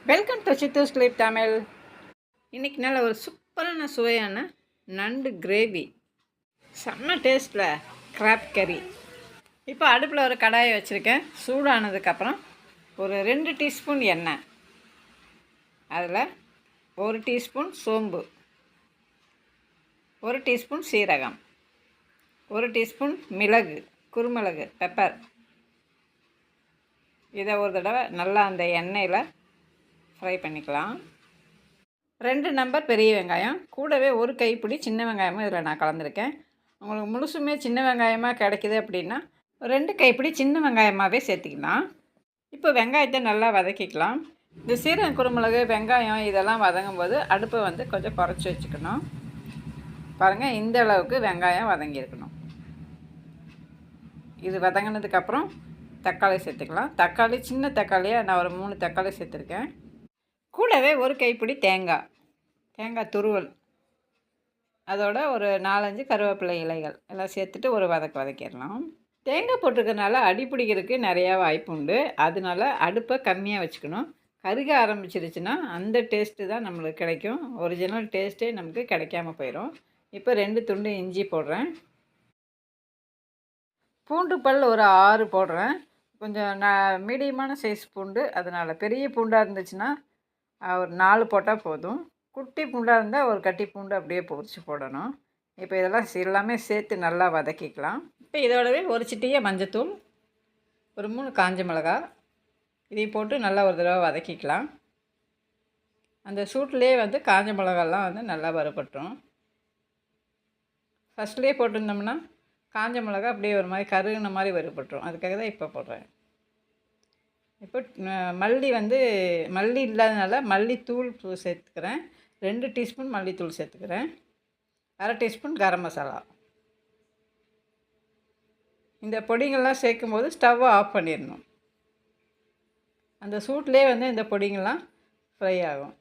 Welcome to Siddhu sleep Tamil. இன்றைக்கி நல்ல ஒரு சூப்பரான சுவையான நண்டு கிரேவி, செம்ம டேஸ்ட்டில் கிராப் கறி. இப்போ அடுப்பில் ஒரு கடாயை வச்சுருக்கேன். சூடானதுக்கப்புறம் ஒரு 2 டீஸ்பூன் எண்ணெய், அதில் 1 டீஸ்பூன் சோம்பு, 1 டீஸ்பூன் சீரகம், 1 டீஸ்பூன் மிளகு, குருமிளகு, பெப்பர். இதை ஒரு தடவை நல்லா அந்த எண்ணெயில் ஃப்ரை பண்ணிக்கலாம். 2 நம்பர் பெரிய வெங்காயம், கூடவே ஒரு கைப்பிடி சின்ன வெங்காயமும் இதில் நான் கலந்துருக்கேன். உங்களுக்கு முழுசுமே சின்ன வெங்காயமாக கிடைக்கிது அப்படின்னா 2 கைப்பிடி சின்ன வெங்காயமாகவே சேர்த்துக்கலாம். இப்போ வெங்காயத்தை நல்லா வதக்கிக்கலாம். இந்த சீரகம், குருமிளகு, வெங்காயம் இதெல்லாம் வதங்கும்போது அடுப்பை வந்து கொஞ்சம் குறைச்சி வச்சுக்கணும். பாருங்கள், இந்த அளவுக்கு வெங்காயம் வதங்கியிருக்கணும். இது வதங்கினதுக்கப்புறம் தக்காளி சேர்த்துக்கலாம். தக்காளி சின்ன தக்காளியாக நான் ஒரு 3 தக்காளி சேர்த்துருக்கேன். கூடவே ஒரு கைப்பிடி தேங்காய் துருவல், அதோட ஒரு 4-5 கருவேப்பிலை இலைகள் எல்லாம் சேர்த்துட்டு ஒரு வதக்கிடலாம். தேங்காய் போட்டிருக்கனால அடி பிடிக்கிறதுக்கு நிறையா வாய்ப்பு உண்டு. அதனால அடுப்பை கம்மியாக வச்சுக்கணும். கருக ஆரம்பிச்சிருச்சுன்னா அந்த டேஸ்ட்டு தான் நம்மளுக்கு கிடைக்கும். ஒரிஜினல் டேஸ்ட்டே நமக்கு கிடைக்காம போயிடும். இப்போ 2 துண்டு இஞ்சி போடுறேன். பூண்டு பல் ஒரு 6 போடுறேன். கொஞ்சம் மீடியமான சைஸ் பூண்டு, அதனால் பெரிய பூண்டாக இருந்துச்சுன்னா ஒரு 4 போட்டால் போதும். குட்டி பூண்டாக இருந்தால் ஒரு கட்டி பூண்டு அப்படியே பொரிச்சு போடணும். இப்போ இதெல்லாம் எல்லாமே சேர்த்து நல்லா வதக்கிக்கலாம். இப்போ இதோடவே ஒரு சிட்டிகை மஞ்சத்தூள், ஒரு 3 காஞ்ச மிளகா இதையும் போட்டு நல்லா ஒரு தடவை வதக்கிக்கலாம். அந்த சூட்லேயே வந்து காஞ்ச மிளகாலாம் வந்து நல்லா வறுபட்டுரும். ஃபஸ்ட்லேயே போட்டிருந்தோம்னா காஞ்ச மிளகா அப்படியே ஒரு மாதிரி கருகின மாதிரி வறுபட்டுரும். அதுக்காக தான் இப்போ போடுறேன். இப்போ மல்லி இல்லாதனால மல்லித்தூள் சேர்த்துக்கிறேன். 2 டீஸ்பூன் மல்லித்தூள் சேர்த்துக்கிறேன். 1/2 டீஸ்பூன் கரம் மசாலா. இந்த பொடிங்கள்லாம் சேர்க்கும்போது ஸ்டவ்வை ஆஃப் பண்ணிடணும். அந்த சூட்லேயே வந்து இந்த பொடிங்கள்லாம் ஃப்ரை ஆகும்.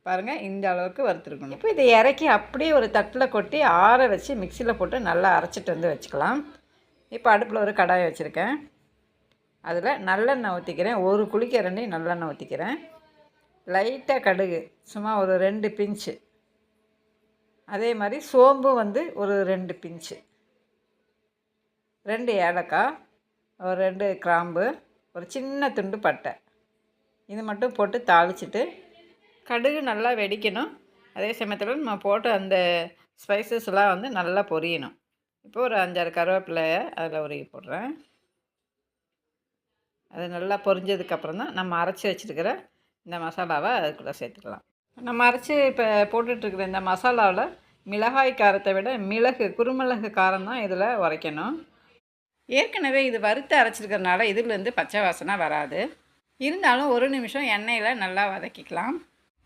பாருங்கள், இந்த அளவுக்கு வறுத்துருக்கணும். இப்போ இதை இறக்கி அப்படியே ஒரு தட்டில் கொட்டி ஆற வச்சு மிக்சியில் போட்டு நல்லா அரைச்சிட்டு வந்து வச்சுக்கலாம். இப்போ அடுப்பில் ஒரு கடாயை வச்சுருக்கேன். அதில் நல்லெண்ணெய் ஊற்றிக்கிறேன். ஒரு குழிக்கரண்டி நல்லெண்ணெய் ஊற்றிக்கிறேன். லைட்டாக கடுகு, சும்மா ஒரு 2 பிஞ்சு. அதே மாதிரி சோம்பு வந்து ஒரு 2 பிஞ்சு, 2 ஏலக்காய், ஒரு 2 கிராம்பு, ஒரு சின்ன துண்டு பட்டை. இது மட்டும் போட்டு தாளிச்சிட்டு கடுகு நல்லா வெடிக்கணும். அதே சமயத்தில் நம்ம போட்டு அந்த ஸ்பைசஸ்லாம் வந்து நல்லா பொரியணும். இப்போ ஒரு 5-6 கருவேப்பிலையை அதில் உருகி போடுறேன். அது நல்லா பொரிஞ்சதுக்கப்புறம் தான் நம்ம அரைச்சி வச்சுருக்கிற இந்த மசாலாவை அதுக்குள்ளே சேர்த்துக்கலாம். நம்ம அரைச்சி இப்போ போட்டுட்ருக்கிற இந்த மசாலாவில் மிளகாய் காரத்தை விட குருமிளகு காரம் தான் இதில் உரைக்கணும். ஏற்கனவே இது வறுத்து அரைச்சிருக்கிறதுனால இதுலேருந்து பச்சை வாசனை வராது. இருந்தாலும் ஒரு நிமிஷம் எண்ணெயில் நல்லா வதக்கிக்கலாம்.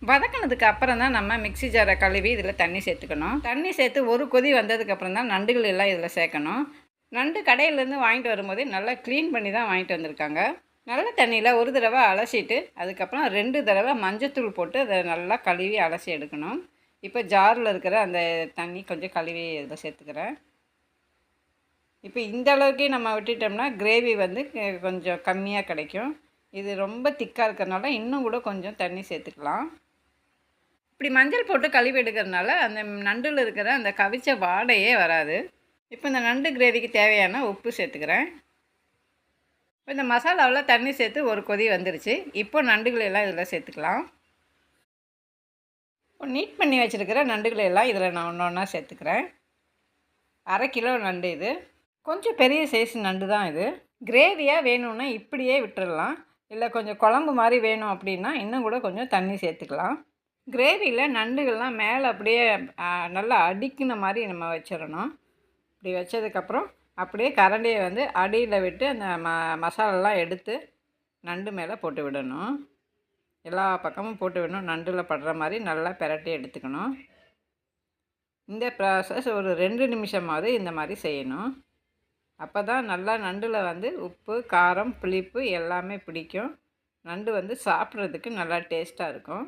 வதக்கினதுக்கு அப்புறம் தான் நம்ம மிக்ஸி ஜாரை கழுவி இதில் தண்ணி சேர்த்துக்கணும். தண்ணி சேர்த்து ஒரு கொதி வந்ததுக்கப்புறம் தான் நண்டுகள் எல்லாம் இதில் சேர்க்கணும். நண்டு கடையிலேருந்து வாங்கிட்டு வரும்போது நல்லா க்ளீன் பண்ணி தான் வாங்கிட்டு வந்திருக்காங்க. நல்ல தண்ணியில் ஒரு தடவை அலசிட்டு அதுக்கப்புறம் 2 தடவை மஞ்சத்தூள் போட்டு அதை நல்லா கழுவி அலசி எடுக்கணும். இப்போ ஜாரில் இருக்கிற அந்த தண்ணி கொஞ்சம் கழுவி இதில் சேர்த்துக்கிறேன். இப்போ இந்த அளவுக்கு நம்ம விட்டுட்டோம்னா கிரேவி வந்து கொஞ்சம் கம்மியாக கிடைக்கும். இது ரொம்ப திக்காக இருக்கிறதுனால இன்னும் கூட கொஞ்சம் தண்ணி சேர்த்துக்கலாம். இப்படி மஞ்சள் போட்டு கழுவி எடுக்கிறதுனால அந்த நண்டில் இருக்கிற அந்த கவிச்ச வாடையே வராது. இப்போ இந்த நண்டு கிரேவிக்கு தேவையான உப்பு சேர்த்துக்கிறேன். இப்போ இந்த மசாலாவில் தண்ணி சேர்த்து ஒரு கொதி வந்துருச்சு. இப்போ நண்டுகளெல்லாம் இதில் சேர்த்துக்கலாம். இப்போ நீட் பண்ணி வச்சுருக்கிற நண்டுகளெல்லாம் இதில் நான் ஒன்றா சேர்த்துக்கிறேன். 1/2 கிலோ நண்டு இது. கொஞ்சம் பெரிய சைஸ் நண்டு தான் இது. கிரேவியாக வேணும்னா இப்படியே விட்டுடலாம். இல்லை கொஞ்சம் குழம்பு மாதிரி வேணும் அப்படின்னா இன்னும் கூட கொஞ்சம் தண்ணி சேர்த்துக்கலாம். கிரேவியில் நண்டுகள்லாம் மேலே அப்படியே நல்லா அடிக்கின மாதிரி நம்ம வச்சிடணும். இப்படி வச்சதுக்கப்புறம் அப்படியே கரண்டியை வந்து அடியில் விட்டு அந்த மசாலாலாம் எடுத்து நண்டு மேலே போட்டு விடணும். எல்லா பக்கமும் போட்டு விடணும். நண்டில் படுற மாதிரி நல்லா பிரட்டி எடுத்துக்கணும். இந்த ப்ராசஸ் ஒரு 2 நிமிஷமாவது இந்த மாதிரி செய்யணும். அப்போ தான் நல்லா நண்டில் வந்து உப்பு, காரம், புளிப்பு எல்லாமே பிடிக்கும். நண்டு வந்து சாப்பிட்றதுக்கு நல்லா டேஸ்ட்டாக இருக்கும்.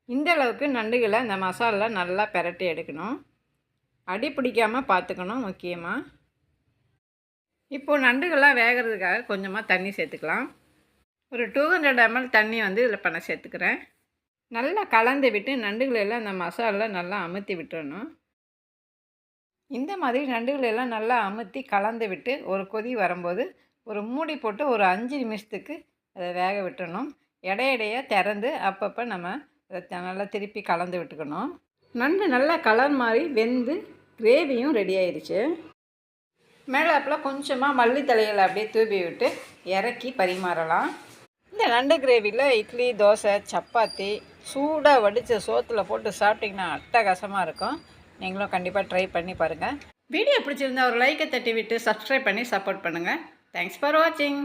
இந்த அளவுக்கு நண்டுகளை இந்த மசாலா நல்லா பிரட்டி எடுக்கணும். அடி பிடிக்காமல் பார்த்துக்கணும் முக்கியமாக. இப்போது நண்டுகள்லாம் வேகிறதுக்காக கொஞ்சமாக தண்ணி சேர்த்துக்கலாம். ஒரு 200 ml தண்ணி வந்து இதில் பண்ண சேர்த்துக்கிறேன். நல்லா கலந்து விட்டு நண்டுகளெல்லாம் இந்த மசாலாவில் நல்லா அமுத்தி விட்டுறணும். இந்த மாதிரி நண்டுகளெல்லாம் நல்லா அமுத்தி கலந்து விட்டு ஒரு கொதி வரும்போது ஒரு மூடி போட்டு ஒரு 5 நிமிஷத்துக்கு அதை வேக விட்டுறணும். இடையிடையே திறந்து அப்பப்போ நம்ம அதை நல்லா திருப்பி கலந்து விட்டுக்கணும். நண்டு நல்லா கலர் மாதிரி வெந்து கிரேவியும் ரெடி ஆயிடுச்சு. மேலாப்பில் கொஞ்சமாக மல்லித்தழைகளை அப்படியே தூவி விட்டு இறக்கி பரிமாறலாம். இந்த நண்டு கிரேவியில் இட்லி, தோசை, சப்பாத்தி சூடாக வடித்த சோத்தில் போட்டு சாப்பிட்டிங்கன்னா அட்டகாசமாக இருக்கும். நீங்களும் கண்டிப்பாக ட்ரை பண்ணி பாருங்கள். வீடியோ பிடிச்சிருந்தா ஒரு லைக்கை தட்டி விட்டு சப்ஸ்கிரைப் பண்ணி சப்போர்ட் பண்ணுங்கள். தேங்க்ஸ் ஃபார் வாட்சிங்.